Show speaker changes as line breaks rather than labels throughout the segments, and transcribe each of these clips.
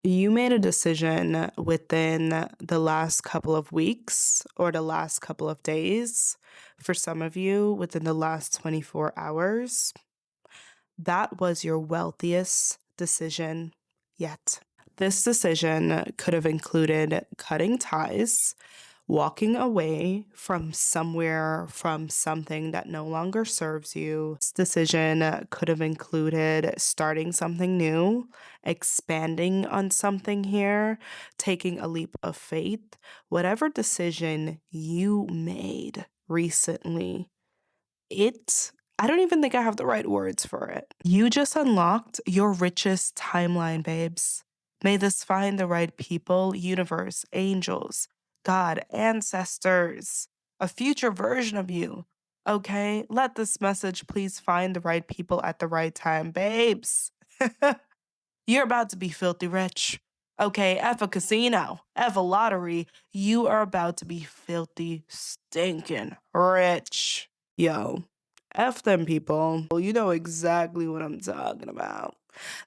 You made a decision within the last couple of weeks or the last couple of days. For some of you, within the last 24 hours. That was your wealthiest decision yet. This decision could have included cutting ties, walking away from somewhere, from something that no longer serves you. This decision could have included starting something new, expanding on something here, taking a leap of faith. Whatever decision you made recently, it I don't even think I have the right words for it. You just unlocked your richest timeline, babes. May this find the right people, universe, angels, God, ancestors, a future version of you. Okay? Let this message please find the right people at the right time, babes. You're about to be filthy rich. Okay, F a casino, F a lottery. You are about to be filthy, stinking rich. Yo, F them people. You know exactly what I'm talking about.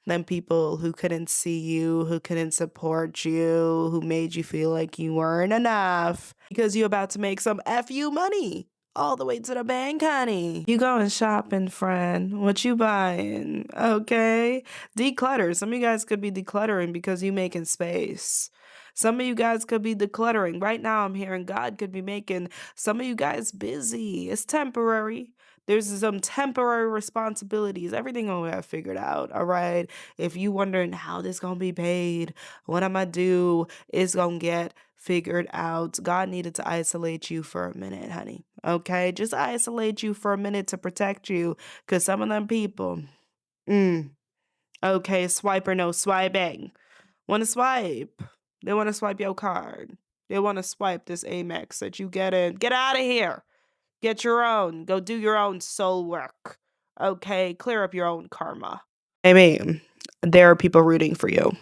Them people who couldn't see you, who couldn't support you, who made you feel like you weren't enough because you're about to make some FU money all the way to the bank, honey. You going shopping, friend. What you buying? Okay. Declutter. Some of you guys could be decluttering because you making space. Some of you guys could be decluttering. Right now, I'm hearing God could be making some of you guys busy. It's temporary. There's some temporary responsibilities. Everything gonna get figured out. All right. If you wondering how this gonna be paid, what am I do? It's gonna get figured out. God needed to isolate you for a minute, honey. Okay, just isolate you for a minute to protect you, cause some of them people, mm, okay, swipe or no swiping, want to swipe. They want to swipe your card. They want to swipe this Amex that you get in. Get out of here. Get your own. Go do your own soul work. Okay, clear up your own karma. I mean, there are people rooting for you.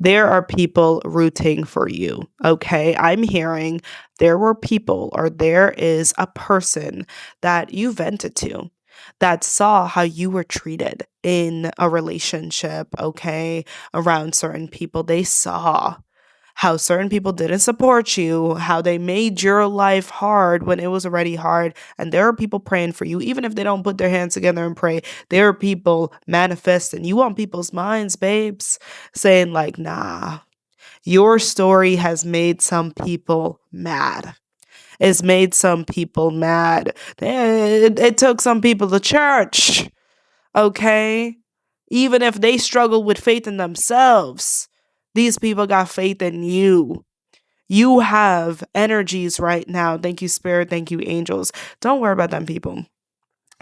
There are people rooting for you. Okay. I'm hearing there were people, or there is a person that you vented to that saw how you were treated in a relationship. Okay. Around certain people. They saw how certain people didn't support you, how they made your life hard when it was already hard. And there are people praying for you, even if they don't put their hands together and pray. There are people manifesting. You want people's minds, babes, saying, like, nah, your story has made some people mad. It's made some people mad. It took some people to church, okay? Even if they struggle with faith in themselves, these people got faith in you. You have energies right now. Thank you, Spirit. Thank you, angels. Don't worry about them people.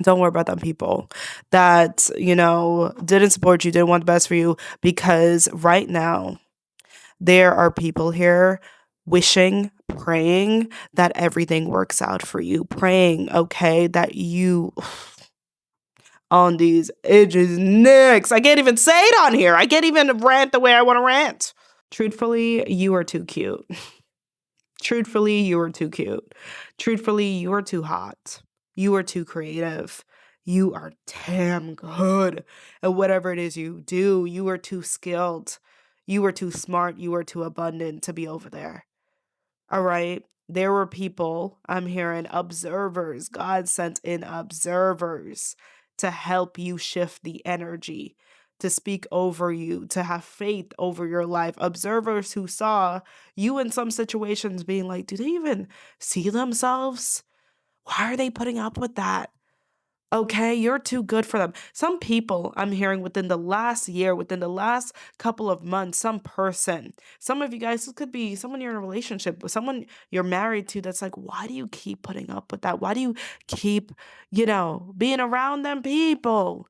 Don't worry about them people that, didn't support you, didn't want the best for you, because right now there are people here wishing, praying that everything works out for you, praying, okay, that you on these edges next. I can't even say it on here. I can't even rant the way I want to rant. Truthfully, you are too cute. Truthfully, you are too cute. Truthfully, you are too hot. You are too creative. You are damn good at whatever it is you do. You are too skilled. You are too smart. You are too abundant to be over there. All right. There were people, I'm hearing observers. God sent in observers to help you shift the energy, to speak over you, to have faith over your life. Observers who saw you in some situations being like, do they even see themselves? Why are they putting up with that? Okay, you're too good for them. Some people I'm hearing within the last year, within the last couple of months, some person, some of you guys, this could be someone you're in a relationship with, someone you're married to that's like, why do you keep putting up with that? Why do you keep, being around them people?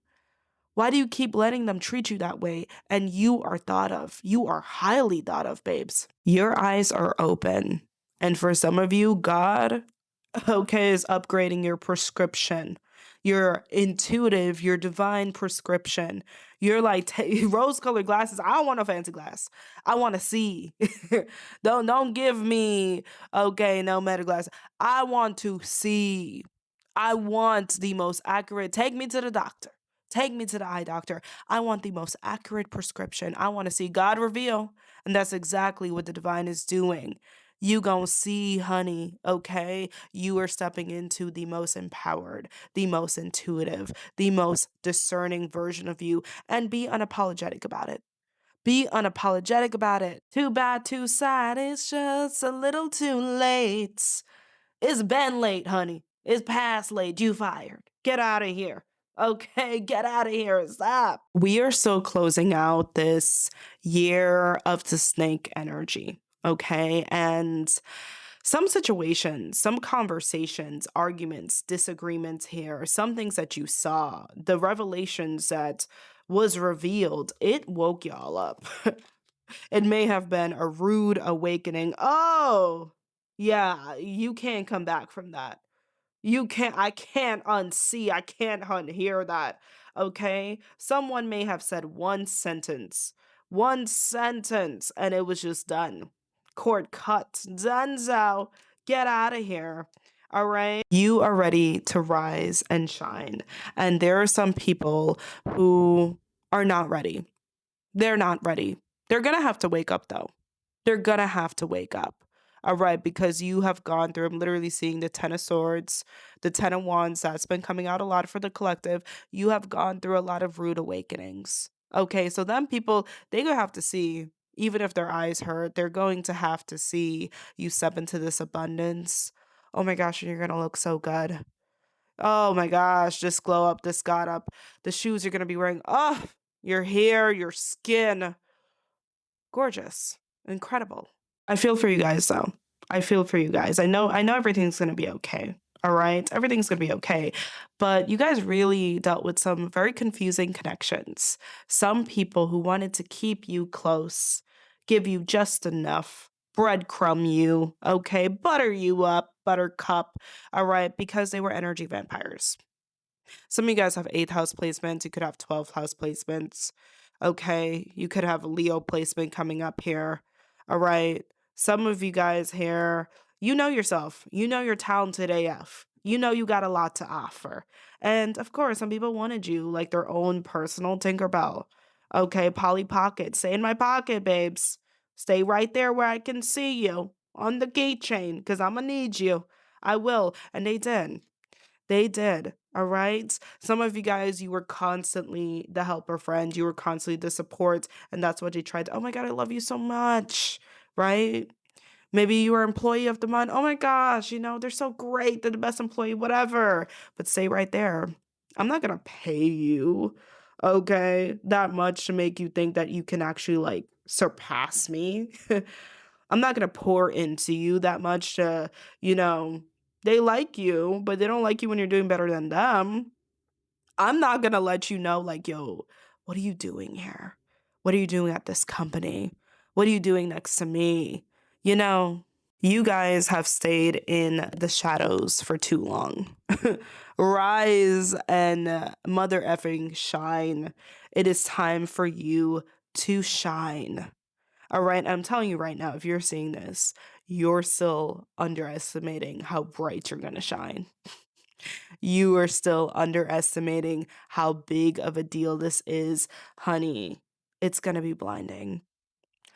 Why do you keep letting them treat you that way? And you are thought of. You are highly thought of, babes. Your eyes are open. And for some of you, God, okay, is upgrading your prescription. Your intuitive, your divine prescription. You're like rose-colored glasses. I don't want no fancy glass. I want to see. Don't give me no meta glasses. I want to see. I want the most accurate. Take me to the doctor. Take me to the eye doctor. I want the most accurate prescription. I want to see God reveal. And that's exactly what the divine is doing. You gonna see, honey, okay? You are stepping into the most empowered, the most intuitive, the most discerning version of you, and be unapologetic about it. Be unapologetic about it. Too bad, too sad. It's just a little too late. It's been late, honey. It's past late. You fired. Get out of here. Okay, get out of here. Stop. We are still closing out this year of the snake energy. Okay. And some situations, some conversations, arguments, disagreements here, some things that you saw, the revelations that was revealed, it woke y'all up. It may have been a rude awakening. Oh, yeah, you can't come back from that. I can't unsee, I can't unhear that. Okay? Someone may have said one sentence, and it was just done. Cord cut. Dunzo. Get out of here. All right? You are ready to rise and shine. And there are some people who are not ready. They're not ready. They're going to have to wake up, though. They're going to have to wake up. All right, because you have gone through, I'm literally seeing the Ten of Swords, the Ten of Wands, that's been coming out a lot for the collective. You have gone through a lot of rude awakenings. Okay, so then people, they're going to have to see, even if their eyes hurt, they're going to have to see you step into this abundance. Oh my gosh, and you're going to look so good. Oh my gosh, this glow up, this got up. The shoes you're going to be wearing. Oh, your hair, your skin. Gorgeous. Incredible. I feel for you guys though. I feel for you guys. I know everything's going to be okay. All right? Everything's going to be okay. But you guys really dealt with some very confusing connections. Some people who wanted to keep you close, give you just enough, breadcrumb you, okay? Butter you up, buttercup, all right? Because they were energy vampires. Some of you guys have 8th house placements. You could have 12th house placements. Okay. You could have a Leo placement coming up here. All right. Some of you guys here, you know yourself. You know you're talented AF. You know you got a lot to offer. And of course, some people wanted you like their own personal Tinkerbell. Okay. Polly Pocket. Stay in my pocket, babes. Stay right there where I can see you on the gate chain because I'm going to need you. I will. And they did. They did. All right. Some of you guys, you were constantly the helper friend. You were constantly the support. And that's what they tried. Oh my God, I love you so much. Right. Maybe you were employee of the month. Oh my gosh, they're so great. They're the best employee, whatever. But stay right there. I'm not going to pay you, okay, that much to make you think that you can actually like surpass me. I'm not going to pour into you that much to, you know, they like you, but they don't like you when you're doing better than them. I'm not going to let you know, like, yo, what are you doing here? What are you doing at this company? What are you doing next to me? You know, you guys have stayed in the shadows for too long. Rise and mother effing shine. It is time for you to shine. All right. I'm telling you right now, if you're seeing this, you're still underestimating how bright you're going to shine. You are still underestimating how big of a deal this is. Honey, it's going to be blinding.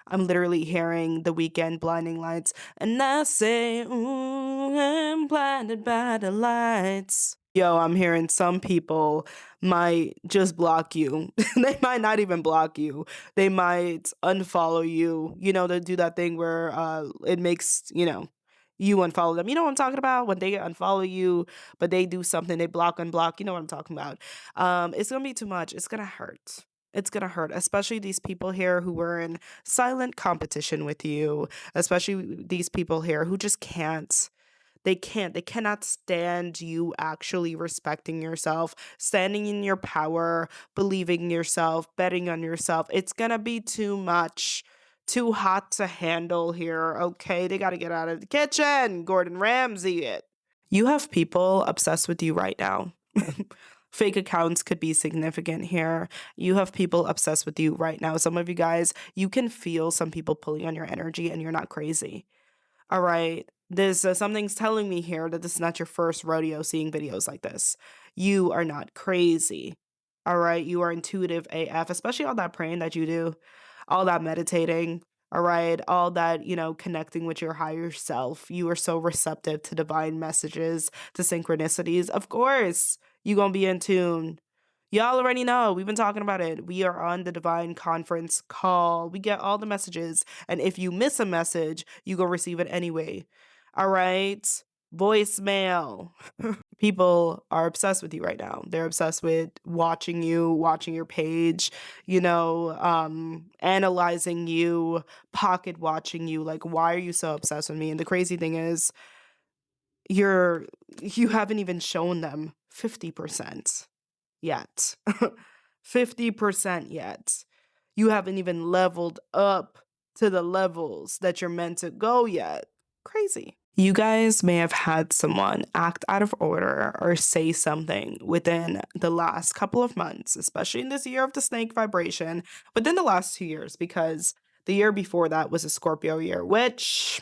I'm literally hearing the weekend blinding lights, and I say, ooh, I'm blinded by the lights. Yo, I'm hearing some people might just block you. They might not even block you. They might unfollow you. They do that thing where it makes, you unfollow them. You know what I'm talking about? When they unfollow you, but they do something, they block, unblock. You know what I'm talking about. It's going to be too much. It's going to hurt. It's going to hurt, especially these people here who were in silent competition with you, especially these people here who just can't. They cannot stand you actually respecting yourself, standing in your power, believing in yourself, betting on yourself. It's going to be too much, too hot to handle here. Okay, they got to get out of the kitchen. Gordon Ramsay it. You have people obsessed with you right now. Fake accounts could be significant here. You have people obsessed with you right now. Some of you guys, you can feel some people pulling on your energy and you're not crazy. All right. This something's telling me here that this is not your first rodeo seeing videos like this. You are not crazy. All right. You are intuitive AF, especially all that praying that you do, all that meditating. All right. All that, connecting with your higher self. You are so receptive to divine messages, to synchronicities. Of course, you going to be in tune. Y'all already know. We've been talking about it. We are on the divine conference call. We get all the messages. And if you miss a message, you go receive it anyway. All right. Voicemail. People are obsessed with you right now. They're obsessed with watching you, watching your page, analyzing you, pocket watching you. Like, why are you so obsessed with me? And the crazy thing is, you're you haven't even shown them 50% yet. 50% yet. You haven't even leveled up to the levels that you're meant to go yet. Crazy. You guys may have had someone act out of order or say something within the last couple of months, especially in this year of the snake vibration, within the last 2 years, because the year before that was a Scorpio year, which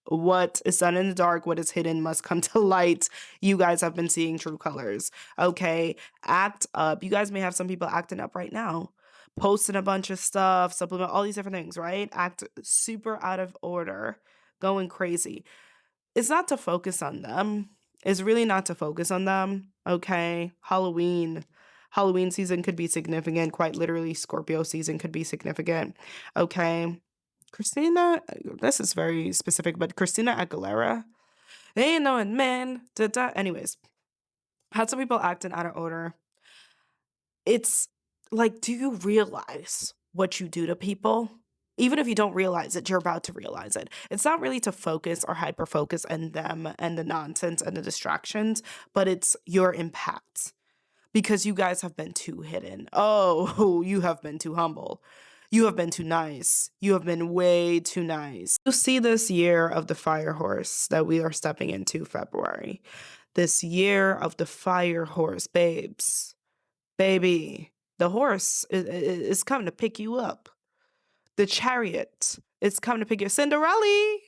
what is done in the dark, what is hidden must come to light. You guys have been seeing true colors. Okay. Act up. You guys may have some people acting up right now, posting a bunch of stuff, supplement, all these different things, right? Act super out of order, going crazy. It's not to focus on them. It's really not to focus on them. Okay. Halloween season could be significant. Quite literally, Scorpio season could be significant. Okay. Christina, this is very specific, but Christina Aguilera, they ain't knowing man. Da, da. Anyways, had some people acting out of order. It's like, do you realize what you do to people? Even if you don't realize it, you're about to realize it. It's not really to focus or hyper focus on them and the nonsense and the distractions, but it's your impact because you guys have been too hidden. Oh, you have been too humble. You have been too nice. You have been way too nice. You see this year of the fire horse that we are stepping into February. This year of the fire horse, babes. Baby, the horse is coming to pick you up. The chariot is coming to pick you. Cinderella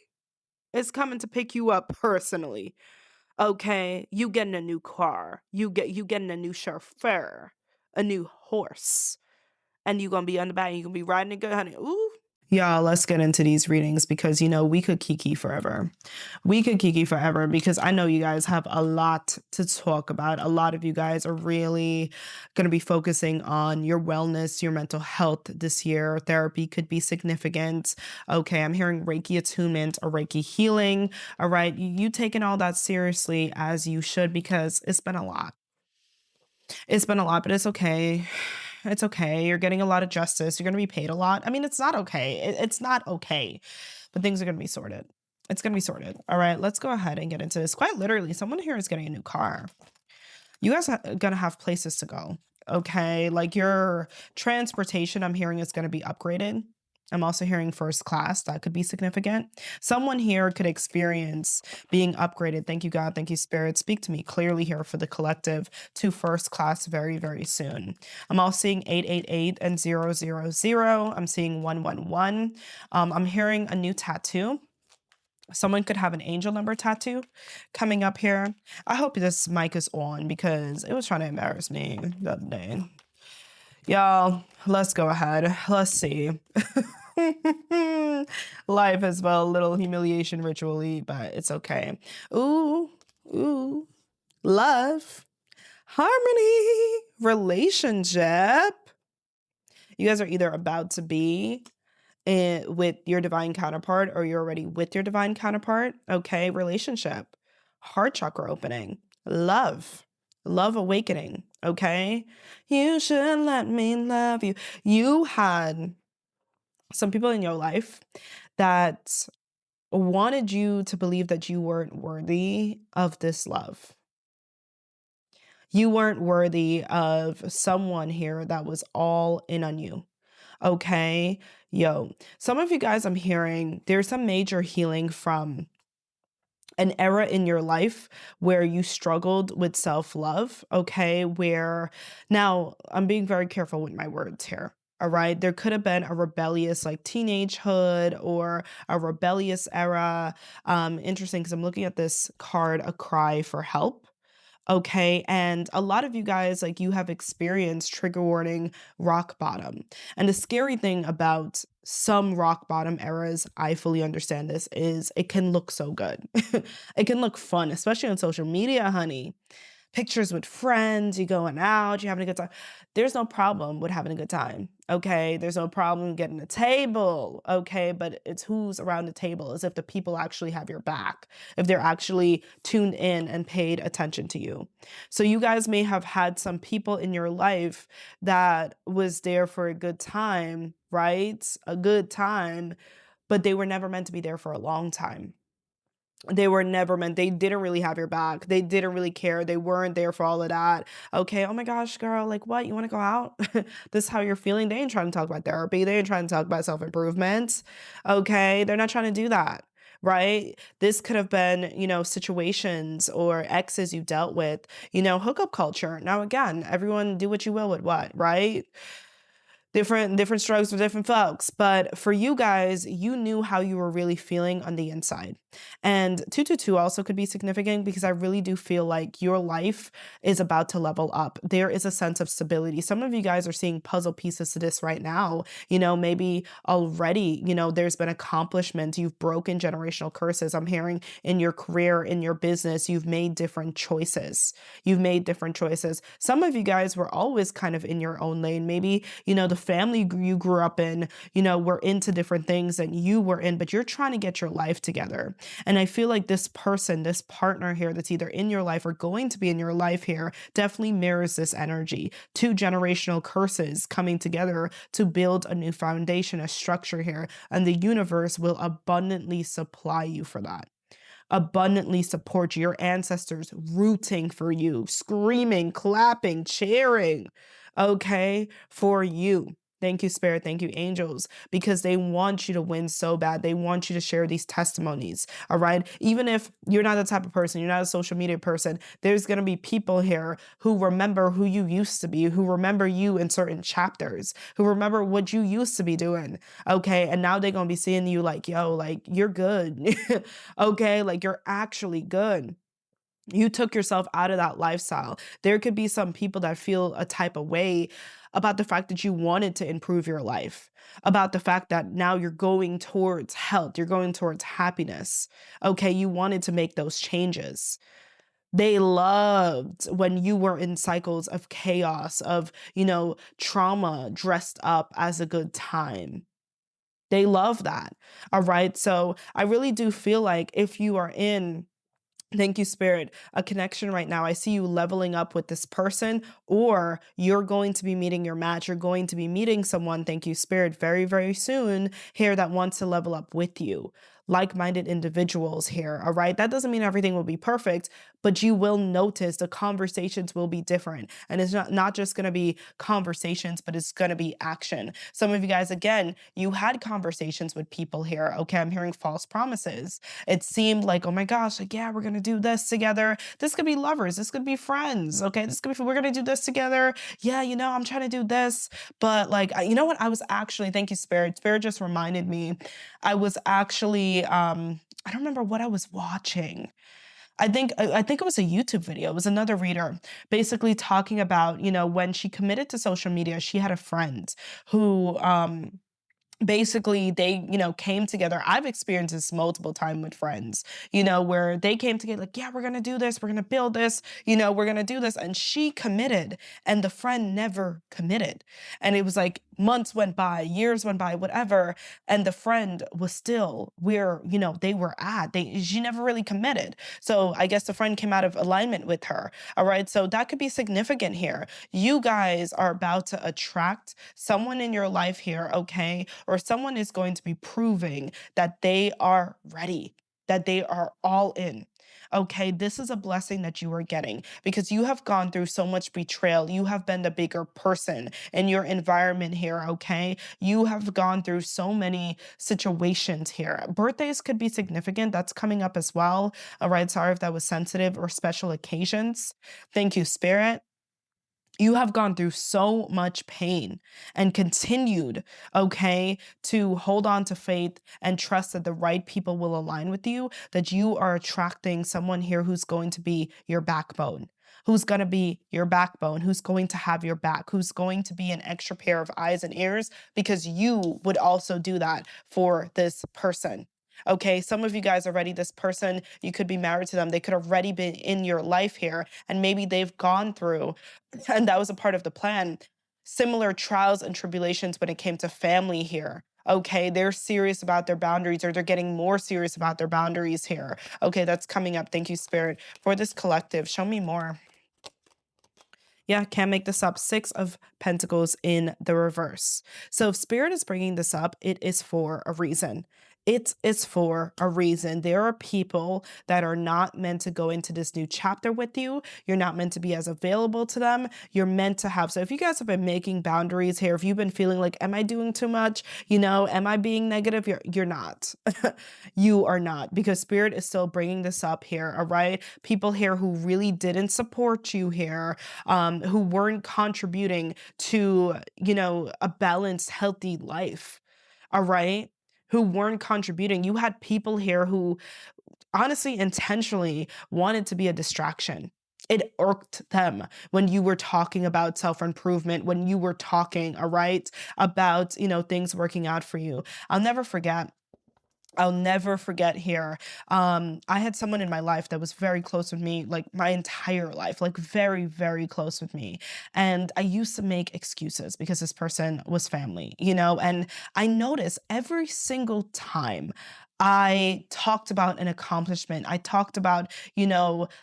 is coming to pick you up personally. Okay, you getting a new car. You getting a new chauffeur, a new horse, and you gonna be on the back. You gonna be riding it good, honey. Ooh. Y'all, let's get into these readings because we could kiki forever. We could kiki forever because I know you guys have a lot to talk about. A lot of you guys are really going to be focusing on your wellness, your mental health this year. Therapy could be significant. Okay, I'm hearing Reiki attunement or Reiki healing. All right, you taking all that seriously as you should because it's been a lot. It's been a lot, but it's okay. It's okay. You're getting a lot of justice. You're going to be paid a lot. I mean, it's not okay. It's not okay, but things are going to be sorted. It's going to be sorted. All right, let's go ahead and get into this. Quite literally, someone here is getting a new car. You guys are going to have places to go. Okay, like your transportation, I'm hearing is going to be upgraded. I'm also hearing first class. That could be significant. Someone here could experience being upgraded. Thank you, God. Thank you, Spirit. Speak to me clearly here for the collective to first class very, very soon. I'm also seeing 888 and 000. I'm seeing 111. I'm hearing a new tattoo. Someone could have an angel number tattoo coming up here. I hope this mic is on because it was trying to embarrass me the other day. Y'all, let's go ahead. Let's see. Life is well a little humiliation ritually, but it's okay. Ooh, ooh, love, harmony, relationship. You guys are either about to be with your divine counterpart or you're already with your divine counterpart. Okay, relationship, heart chakra opening, love awakening. Okay, you should let me love you. You had some people in your life that wanted you to believe that you weren't worthy of this love. You weren't worthy of someone here that was all in on you. Okay. Yo, some of you guys I'm hearing there's some major healing from an era in your life where you struggled with self-love. Okay. Where now I'm being very careful with my words here. All right. There could have been a rebellious like teenagehood or a rebellious era. Interesting because I'm looking at this card, a cry for help. Okay. And a lot of you guys, like, you have experienced trigger warning rock bottom. And the scary thing about some rock bottom eras, I fully understand this, is it can look so good. It can look fun, especially on social media, honey. Pictures with friends, you going out, you're having a good time. There's no problem with having a good time, okay? There's no problem getting a table, okay? But it's who's around the table, as if the people actually have your back, if they're actually tuned in and paid attention to you. So you guys may have had some people in your life that was there for a good time, right? A good time, but they were never meant to be there for a long time. They were never meant, they didn't really have your back. They didn't really care. They weren't there for all of that. Okay, oh my gosh, girl, like what? You want to go out? This is how you're feeling. They ain't trying to talk about therapy. They ain't trying to talk about self-improvement. Okay, they're not trying to do that. Right? This could have been, situations or exes you dealt with, hookup culture. Now, again, everyone do what you will with what, right? Different strokes for different folks, but for you guys, you knew how you were really feeling on the inside. And 222 also could be significant because I really do feel like your life is about to level up. There is a sense of stability. Some of you guys are seeing puzzle pieces to this right now. Maybe already, there's been accomplishment. You've broken generational curses. I'm hearing in your career, in your business, you've made different choices. You've made different choices. Some of you guys were always kind of in your own lane. Maybe, the family you grew up in, were into different things that you were in, but you're trying to get your life together. And I feel like this person, this partner here that's either in your life or going to be in your life here definitely mirrors this energy. Two generational curses coming together to build a new foundation, a structure here. And the universe will abundantly supply you for that, abundantly support your ancestors rooting for you, screaming, clapping, cheering, okay, for you. Thank you, Spirit. Thank you, angels, because they want you to win so bad. They want you to share these testimonies. All right. Even if you're not the type of person, you're not a social media person, there's going to be people here who remember who you used to be, who remember you in certain chapters, who remember what you used to be doing. Okay. And now they're going to be seeing you like, yo, like you're good. Okay, like you're actually good. You took yourself out of that lifestyle. There could be some people that feel a type of way about the fact that you wanted to improve your life, about the fact that now you're going towards health, you're going towards happiness. Okay, you wanted to make those changes. They loved when you were in cycles of chaos, of, trauma dressed up as a good time. They love that. All right. So I really do feel like if you are in, thank you, Spirit, a connection right now, I see you leveling up with this person, or you're going to be meeting your match. You're going to be meeting someone, thank you, Spirit, very, very soon here that wants to level up with you. Like minded individuals here. All right. That doesn't mean everything will be perfect, but you will notice the conversations will be different. And it's not just going to be conversations, but it's going to be action. Some of you guys, again, you had conversations with people here. Okay. I'm hearing false promises. It seemed like, oh my gosh, like, yeah, we're going to do this together. This could be lovers. This could be friends. Okay. This could be, we're going to do this together. Yeah. I'm trying to do this. But like, you know what? I was actually, thank you, Spirit. Spirit just reminded me, I was actually, I don't remember what I was watching. I think it was a YouTube video. It was another reader basically talking about, when she committed to social media, she had a friend who basically they came together. I've experienced this multiple times with friends, where they came together like, yeah, we're gonna do this, we're gonna build this, we're gonna do this, and she committed and the friend never committed. And it was like months went by, years went by, whatever, and the friend was still where they were at. She never really committed, so I guess the friend came out of alignment with her. All right, so that could be significant here. You guys are about to attract someone in your life here, okay? Or someone is going to be proving that they are ready, that they are all in. Okay, this is a blessing that you are getting because you have gone through so much betrayal. You have been the bigger person in your environment here, okay? You have gone through so many situations here. Birthdays could be significant. That's coming up as well. All right, sorry if that was sensitive, or special occasions. Thank you, Spirit. You have gone through so much pain and continued, okay, to hold on to faith and trust that the right people will align with you, that you are attracting someone here who's going to be your backbone. who's going to be your backbone, who's going to have your back, who's going to be an extra pair of eyes and ears because you would also do that for this person. Okay, some of you guys already, this person, you could be married to them. They could already be in your life here, and maybe they've gone through, and that was a part of the plan, similar trials and tribulations when it came to family here. Okay, they're serious about their boundaries, or they're getting more serious about their boundaries here. Okay, that's coming up. Thank you, Spirit, for this collective. Show me more. Yeah, can't make this up. Six of Pentacles in the reverse. So if Spirit is bringing this up, it is for a reason. It is for a reason. There are people that are not meant to go into this new chapter with you. You're not meant to be as available to them. You're meant to have. So if you guys have been making boundaries here, if you've been feeling like, am I doing too much? Am I being negative? You're not. You are not, because Spirit is still bringing this up here. All right. People here who really didn't support you here, who weren't contributing to, a balanced, healthy life. All right. Who weren't contributing. You had people here who honestly intentionally wanted to be a distraction. It irked them when you were talking about self improvement, when you were talking, all right, about, things working out for you. I'll never forget. I'll never forget here. I had someone in my life that was very close with me, like my entire life, like very, very close with me. And I used to make excuses because this person was family, and I noticed every single time I talked about an accomplishment, I talked about,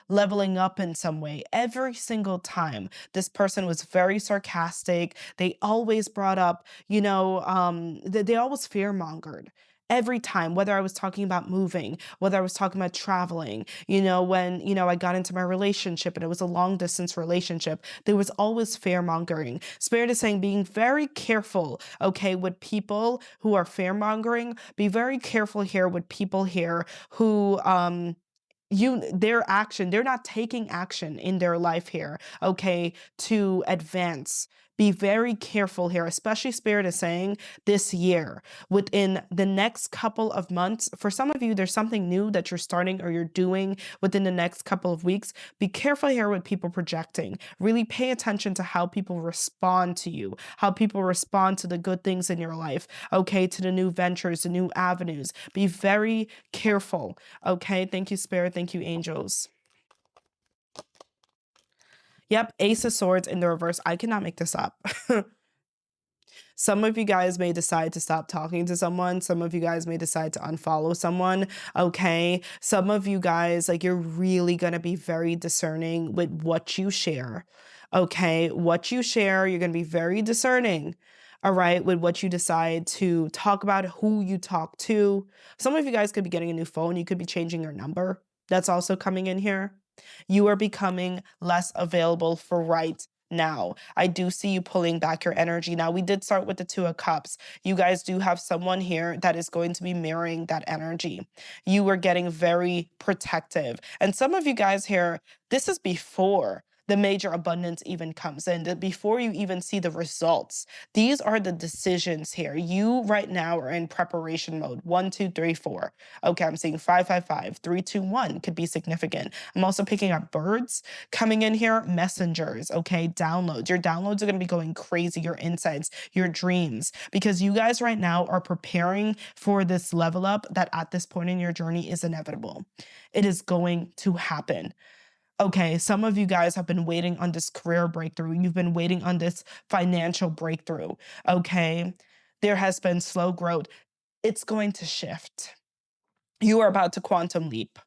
leveling up in some way. Every single time, this person was very sarcastic. They always brought up, they always fear mongered every time, whether I was talking about moving, whether I was talking about traveling, when, I got into my relationship and it was a long distance relationship, there was always fear mongering. Spirit is saying, being very careful, okay, with people who are fear mongering. Be very careful here with people here who, they're not taking action in their life here, okay, to advance. Be very careful here, especially Spirit is saying this year, within the next couple of months. For some of you, there's something new that you're starting or you're doing within the next couple of weeks. Be careful here with people projecting. Really pay attention to how people respond to you, how people respond to the good things in your life, okay, to the new ventures, the new avenues. Be very careful, okay? Thank you, Spirit. Thank you, angels. Yep, Ace of Swords in the reverse. I cannot make this up. Some of you guys may decide to stop talking to someone. Some of you guys may decide to unfollow someone. Okay. Some of you guys, like, you're really going to be very discerning with what you share. Okay. What you share, you're going to be very discerning. All right. With what you decide to talk about, who you talk to. Some of you guys could be getting a new phone. You could be changing your number. That's also coming in here. You are becoming less available for right now. I do see you pulling back your energy. Now, we did start with the Two of Cups. You guys do have someone here that is going to be mirroring that energy. You are getting very protective. And some of you guys here, this is before the major abundance even comes in, before you even see the results. These are the decisions here. You right now are in preparation mode. 1, 2, 3, 4. Okay, I'm seeing 5, 5, 5. 3, 2, 1 could be significant. I'm also picking up birds coming in here, messengers, okay, downloads. Your downloads are going to be going crazy, your insights, your dreams, because you guys right now are preparing for this level up that at this point in your journey is inevitable. It is going to happen. Okay, some of you guys have been waiting on this career breakthrough. You've been waiting on this financial breakthrough. Okay, there has been slow growth. It's going to shift. You are about to quantum leap.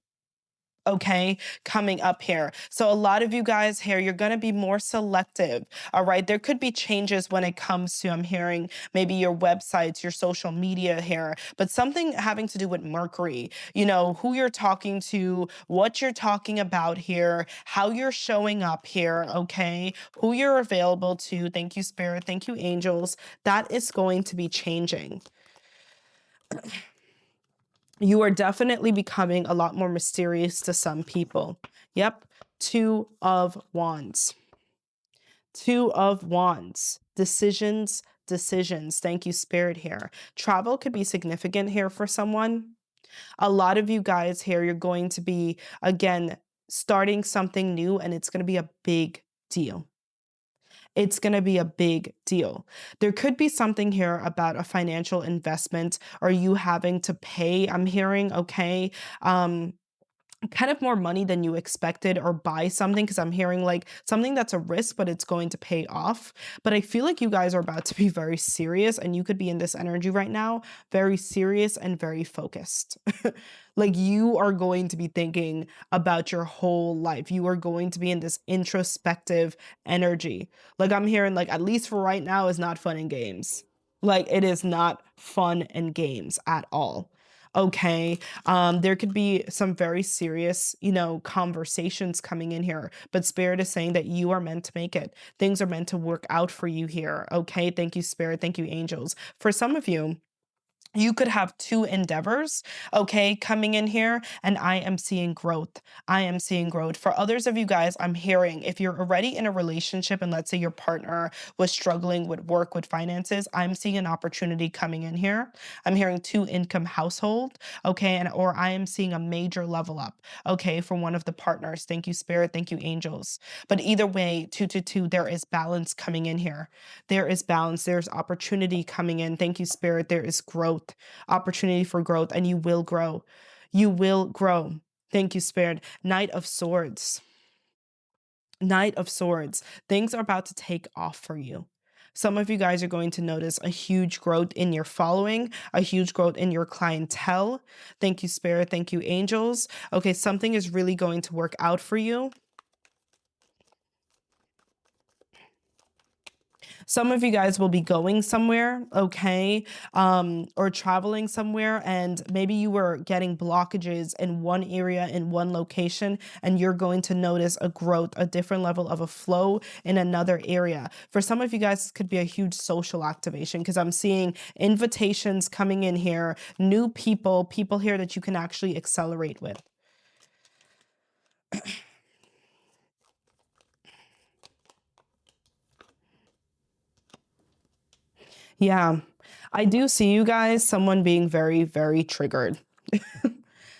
Okay, coming up here. So a lot of you guys here, you're going to be more selective. All right. There could be changes when it comes to, I'm hearing, maybe your websites, your social media here, but something having to do with Mercury, who you're talking to, what you're talking about here, how you're showing up here. Okay. Who you're available to. Thank you, Spirit. Thank you, angels. That is going to be changing. You are definitely becoming a lot more mysterious to some people. Yep. Two of Wands. Two of Wands. Decisions, decisions. Thank you, Spirit here. Travel could be significant here for someone. A lot of you guys here, you're going to be, again, starting something new, and it's going to be a big deal. It's going to be a big deal. There could be something here about a financial investment or you having to pay, I'm hearing, okay? Um, Kind of more money than you expected or buy something because I'm hearing like something that's a risk, but it's going to pay off. But I feel like you guys are about to be very serious and you could be in this energy right now, very serious and very focused. Like you are going to be thinking about your whole life. You are going to be in this introspective energy. Like I'm hearing like at least for right now is not fun and games. Like it is not fun and games at all. Okay. There could be some very serious, conversations coming in here, but Spirit is saying that you are meant to make it. Things are meant to work out for you here. Okay. Thank you, Spirit. Thank you, angels. For some of you, you could have two endeavors, okay, coming in here, and I am seeing growth. I am seeing growth. For others of you guys, I'm hearing if you're already in a relationship and let's say your partner was struggling with work, with finances, I'm seeing an opportunity coming in here. I'm hearing two income household, okay, and or I am seeing a major level up, okay, for one of the partners. Thank you, Spirit. Thank you, angels. But either way, two, there is balance coming in here. There is balance. There's opportunity coming in. Thank you, Spirit. There is growth, opportunity for growth, and you will grow. You will grow. Thank you, Spirit. Knight of Swords. Knight of Swords. Things are about to take off for you. Some of you guys are going to notice a huge growth in your following, a huge growth in your clientele. Thank you, Spirit. Thank you, angels. Okay, something is really going to work out for you. Some of you guys will be going somewhere, okay, or traveling somewhere, and maybe you were getting blockages in one area, in one location, and you're going to notice a growth, a different level of a flow in another area. For some of you guys, this could be a huge social activation because I'm seeing invitations coming in here, new people, people here that you can actually accelerate with. Yeah, I do see you guys, someone being very, very triggered.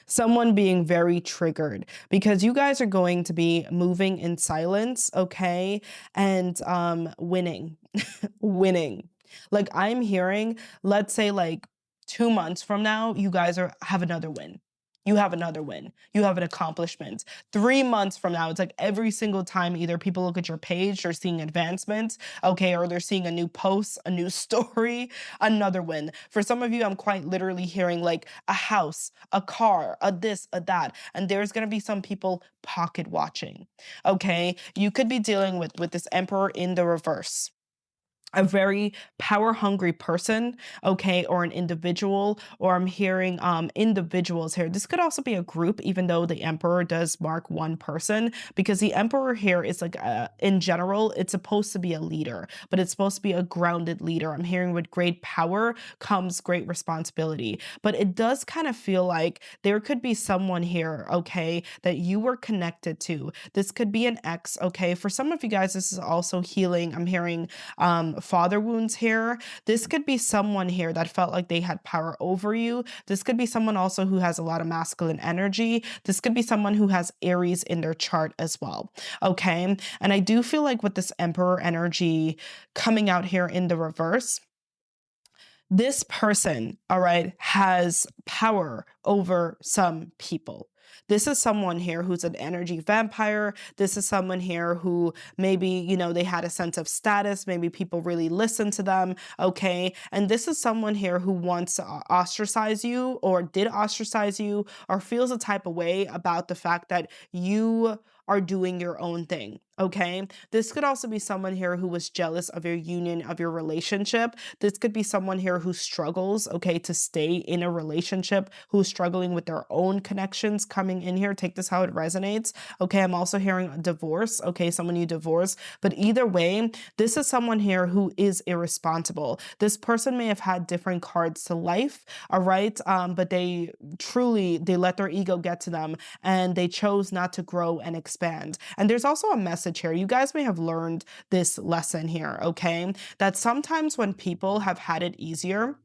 Someone being very triggered because you guys are going to be moving in silence, okay? And winning. Winning. Like I'm hearing, let's say like 2 months from now, you guys have another win. You have another win. You have an accomplishment. 3 months from now, it's like every single time either people look at your page, they're seeing advancements, okay, or they're seeing a new post, a new story, another win. For some of you, I'm quite literally hearing like a house, a car, a this, a that, and there's gonna be some people pocket watching. Okay, you could be dealing with this Emperor in the reverse, a very power hungry person, okay, or an individual, or I'm hearing individuals here. This could also be a group, even though the emperor does mark one person, because the emperor here is like in general, it's supposed to be a leader, but it's supposed to be a grounded leader. I'm hearing with great power comes great responsibility, but it does kind of feel like there could be someone here, okay, that you were connected to. This could be an ex, okay. For some of you guys, this is also healing. I'm hearing father wounds here. This could be someone here that felt like they had power over you. This could be someone also who has a lot of masculine energy. This could be someone who has Aries in their chart as well. Okay. And I do feel like with this Emperor energy coming out here in the reverse, this person, all right, has power over some people. This is someone here who's an energy vampire. This is someone here who maybe, they had a sense of status. Maybe people really listen to them. Okay. And this is someone here who wants to ostracize you or did ostracize you or feels a type of way about the fact that you are doing your own thing. Okay. This could also be someone here who was jealous of your union, of your relationship. This could be someone here who struggles, okay, to stay in a relationship, who's struggling with their own connections coming in here. Take this how it resonates. Okay. I'm also hearing a divorce. Okay. Someone you divorce. But either way, this is someone here who is irresponsible. This person may have had different cards to life. All right. But they let their ego get to them and they chose not to grow and expand. And there's also a message here. You guys may have learned this lesson here, okay? That sometimes when people have had it easier,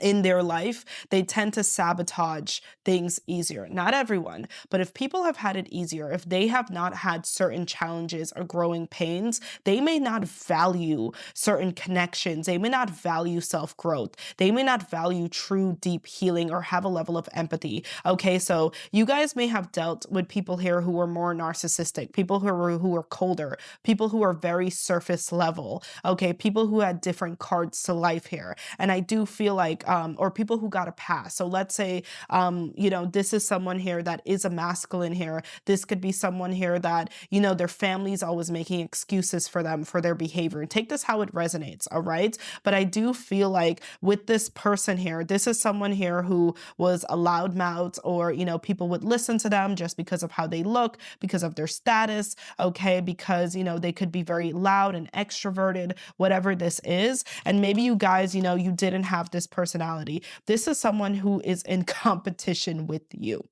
in their life, they tend to sabotage things easier. Not everyone, but if people have had it easier, if they have not had certain challenges or growing pains, they may not value certain connections. They may not value self growth. They may not value true deep healing or have a level of empathy. Okay, so you guys may have dealt with people here who are more narcissistic, people who are colder, people who are very surface level. Okay, people who had different cards to life here. And I do feel like, or people who got a pass. So let's say, this is someone here that is a masculine here. This could be someone here that, their family's always making excuses for them for their behavior. Take this how it resonates, all right? But I do feel like with this person here, this is someone here who was a loudmouth, or, people would listen to them just because of how they look, because of their status, okay? Because, they could be very loud and extroverted, whatever this is. And maybe you guys, you didn't have this personality. This is someone who is in competition with you.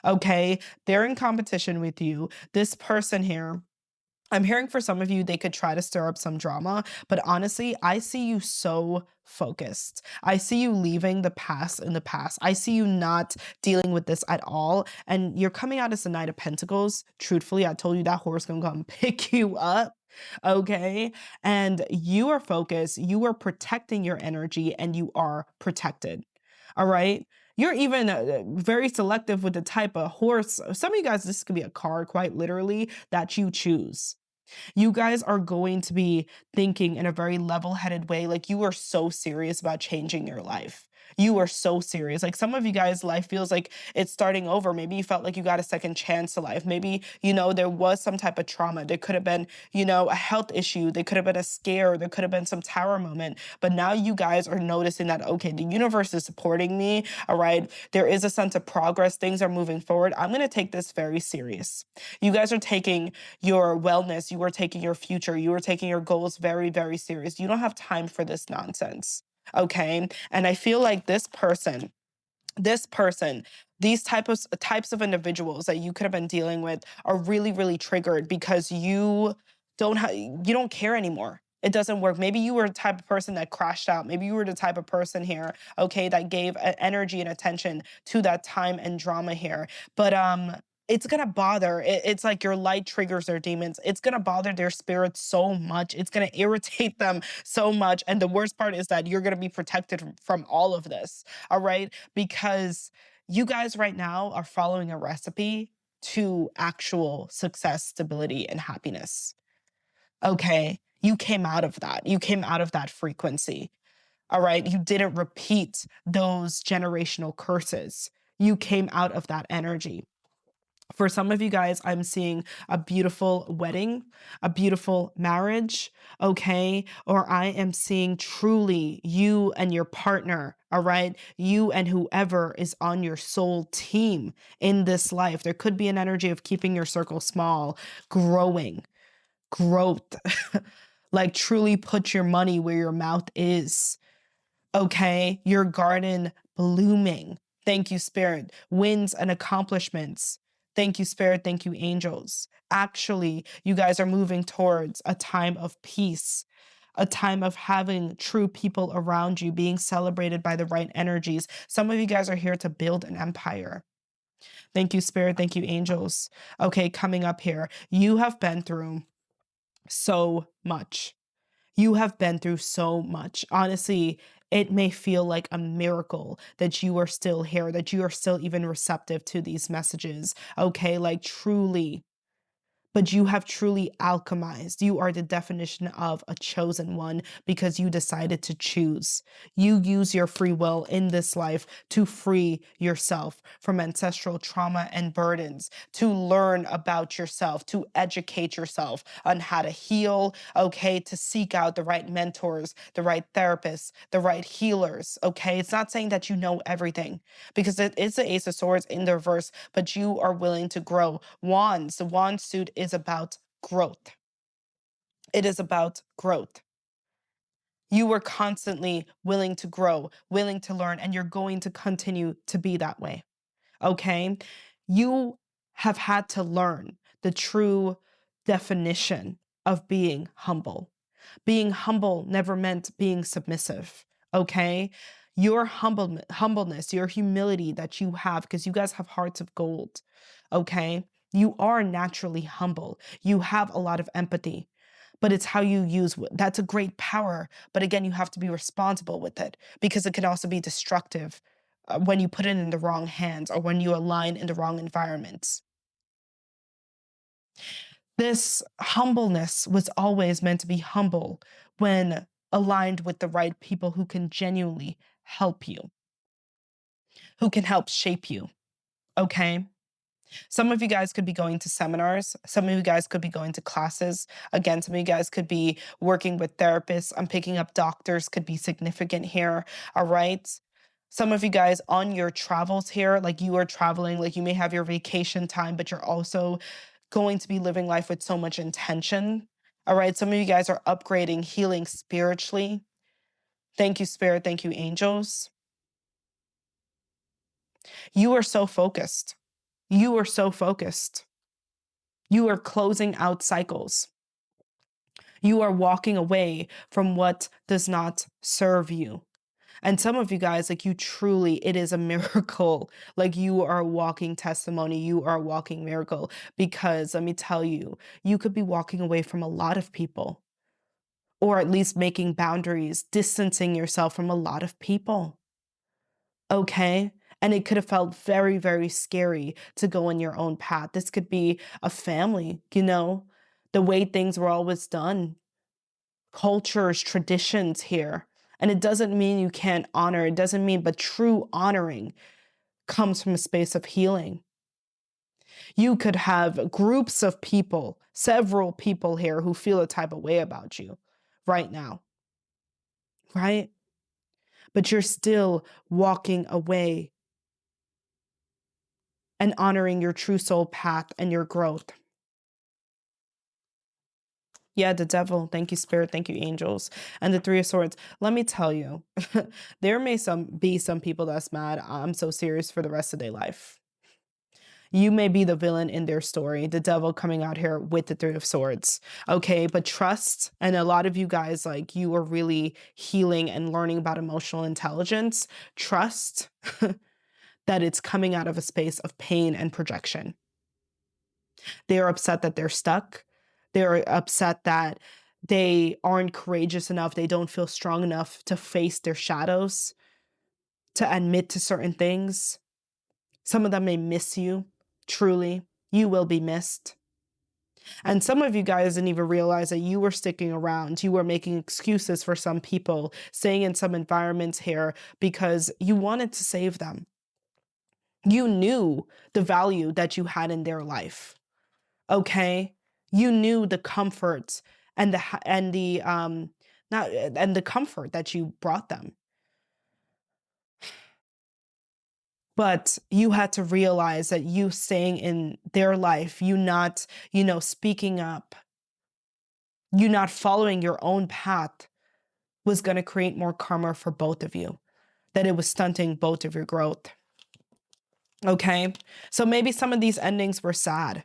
Okay. They're in competition with you. This person here, I'm hearing for some of you, they could try to stir up some drama, but honestly, I see you so focused. I see you leaving the past in the past. I see you not dealing with this at all. And you're coming out as the Knight of Pentacles. Truthfully, I told you that horse gonna come pick you up. Okay. And you are focused, you are protecting your energy, and you are protected. All right. You're even very selective with the type of horse. Some of you guys, this could be a car, quite literally, that you choose. You guys are going to be thinking in a very level-headed way. Like, you are so serious about changing your life. You are so serious. Like, some of you guys' life feels like it's starting over. Maybe you felt like you got a second chance to life. Maybe, there was some type of trauma. There could have been, a health issue. There could have been a scare. There could have been some tower moment. But now you guys are noticing that, okay, the universe is supporting me. All right. There is a sense of progress. Things are moving forward. I'm going to take this very serious. You guys are taking your wellness, you are taking your future, you are taking your goals very, very serious. You don't have time for this nonsense. Okay. And I feel like this person, these types of individuals that you could have been dealing with are really, really triggered because you don't care anymore. It doesn't work. Maybe you were the type of person that crashed out. Maybe you were the type of person here, okay, that gave energy and attention to that time and drama here. But it's gonna bother. It's like your light triggers their demons. It's gonna bother their spirits so much. It's gonna irritate them so much. And the worst part is that you're gonna be protected from all of this. All right. Because you guys right now are following a recipe to actual success, stability, and happiness. Okay. You came out of that. You came out of that frequency. All right. You didn't repeat those generational curses. You came out of that energy. For some of you guys, I'm seeing a beautiful wedding, a beautiful marriage, okay? Or I am seeing truly you and your partner, all right? You and whoever is on your soul team in this life. There could be an energy of keeping your circle small, growing, growth. Like, truly put your money where your mouth is. Okay, your garden blooming. Thank you, Spirit. Wins and accomplishments. Thank you, Spirit. Thank you, angels. Actually, you guys are moving towards a time of peace, a time of having true people around you, being celebrated by the right energies. Some of you guys are here to build an empire. Thank you, Spirit. Thank you, angels. Okay, coming up here. You have been through so much. You have been through so much. Honestly, it may feel like a miracle that you are still here, that you are still even receptive to these messages. Okay, like, truly. But you have truly alchemized. You are the definition of a chosen one because you decided to choose. You use your free will in this life to free yourself from ancestral trauma and burdens, to learn about yourself, to educate yourself on how to heal, okay, to seek out the right mentors, the right therapists, the right healers, okay? It's not saying that you know everything, because it is the Ace of Swords in the reverse, but you are willing to grow. Wands, the wand suit is about growth. It is about growth. You were constantly willing to grow, willing to learn, and you're going to continue to be that way. Okay? You have had to learn the true definition of being humble. Being humble never meant being submissive. Okay? Your humbleness, your humility that you have, because you guys have hearts of gold. Okay. You are naturally humble. You have a lot of empathy, but it's how you use that's a great power. But again, you have to be responsible with it because it can also be destructive when you put it in the wrong hands or when you align in the wrong environments. This humbleness was always meant to be humble when aligned with the right people who can genuinely help you, who can help shape you. Okay. Some of you guys could be going to seminars. Some of you guys could be going to classes. Again, some of you guys could be working with therapists. I'm picking up doctors, could be significant here. All right. Some of you guys on your travels here, like you are traveling, like you may have your vacation time, but you're also going to be living life with so much intention. All right. Some of you guys are upgrading, healing spiritually. Thank you, Spirit. Thank you, angels. You are so focused. You are so focused. You are closing out cycles. You are walking away from what does not serve you. And some of you guys, like you truly, it is a miracle. Like you are a walking testimony. You are a walking miracle. Because let me tell you, you could be walking away from a lot of people, or at least making boundaries, distancing yourself from a lot of people. Okay. And it could have felt very, very scary to go on your own path. This could be a family, the way things were always done, cultures, traditions here. And it doesn't mean you can't honor, it doesn't mean, but true honoring comes from a space of healing. You could have groups of people, several people here who feel a type of way about you right now, right? But you're still walking away and honoring your true soul path and your growth. Yeah, the devil. Thank you, Spirit. Thank you, angels. And the Three of Swords. Let me tell you, there may be some people that's mad. I'm so serious for the rest of their life. You may be the villain in their story, the devil coming out here with the Three of Swords. Okay, but trust, and a lot of you guys, like you are really healing and learning about emotional intelligence. Trust that it's coming out of a space of pain and projection. They are upset that they're stuck. They're upset that they aren't courageous enough. They don't feel strong enough to face their shadows, to admit to certain things. Some of them may miss you. Truly, you will be missed. And some of you guys didn't even realize that you were sticking around. You were making excuses for some people, staying in some environments here because you wanted to save them. You knew the value that you had in their life. Okay, you knew the comfort and the not and the comfort that you brought them, but you had to realize that you staying in their life, you not speaking up, you not following your own path was going to create more karma for both of you, that it was stunting both of your growth. Okay, so maybe some of these endings were sad.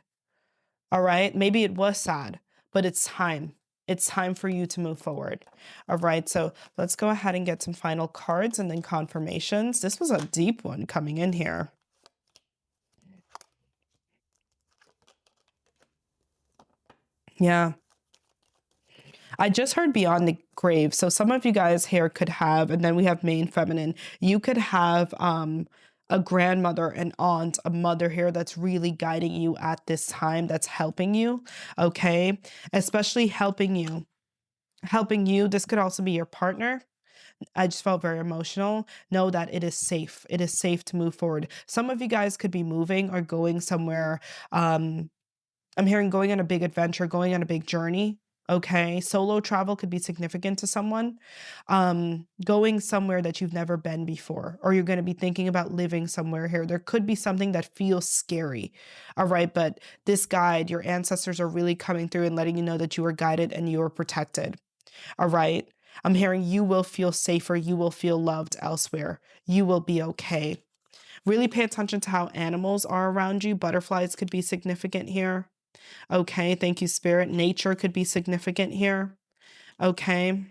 All right. Maybe it was sad, but it's time. It's time for you to move forward. All right. So let's go ahead and get some final cards and then confirmations. This was a deep one coming in here. Yeah. I just heard beyond the grave. So some of you guys here could have, and then we have main feminine. You could have a grandmother, an aunt, a mother here that's really guiding you at this time, that's helping you. Okay. Especially helping you. Helping you. This could also be your partner. I just felt very emotional. Know that it is safe. It is safe to move forward. Some of you guys could be moving or going somewhere. I'm hearing going on a big adventure, going on a big journey. Okay. Solo travel could be significant to someone. Going somewhere that you've never been before, or you're going to be thinking about living somewhere here. There could be something that feels scary. All right. But this guide, your ancestors are really coming through and letting you know that you are guided and you are protected. All right. I'm hearing you will feel safer. You will feel loved elsewhere. You will be okay. Really pay attention to how animals are around you. Butterflies could be significant here. Okay. Thank you, Spirit. Nature could be significant here. Okay.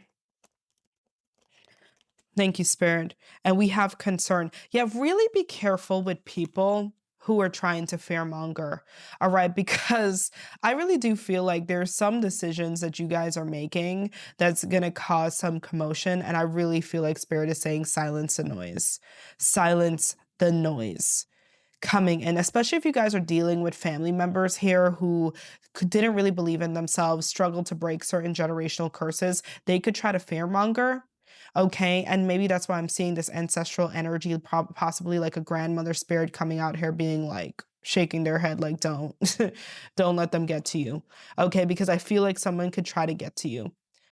Thank you, Spirit. And we have concern. Yeah, really be careful with people who are trying to fearmonger. All right. Because I really do feel like there's some decisions that you guys are making that's going to cause some commotion. And I really feel like Spirit is saying silence the noise, silence the noise coming in, especially if you guys are dealing with family members here who didn't really believe in themselves, struggled to break certain generational curses. They could try to fearmonger. Okay. And maybe that's why I'm seeing this ancestral energy, possibly like a grandmother spirit coming out here being like, shaking their head like don't don't let them get to you. Okay, because I feel like someone could try to get to you.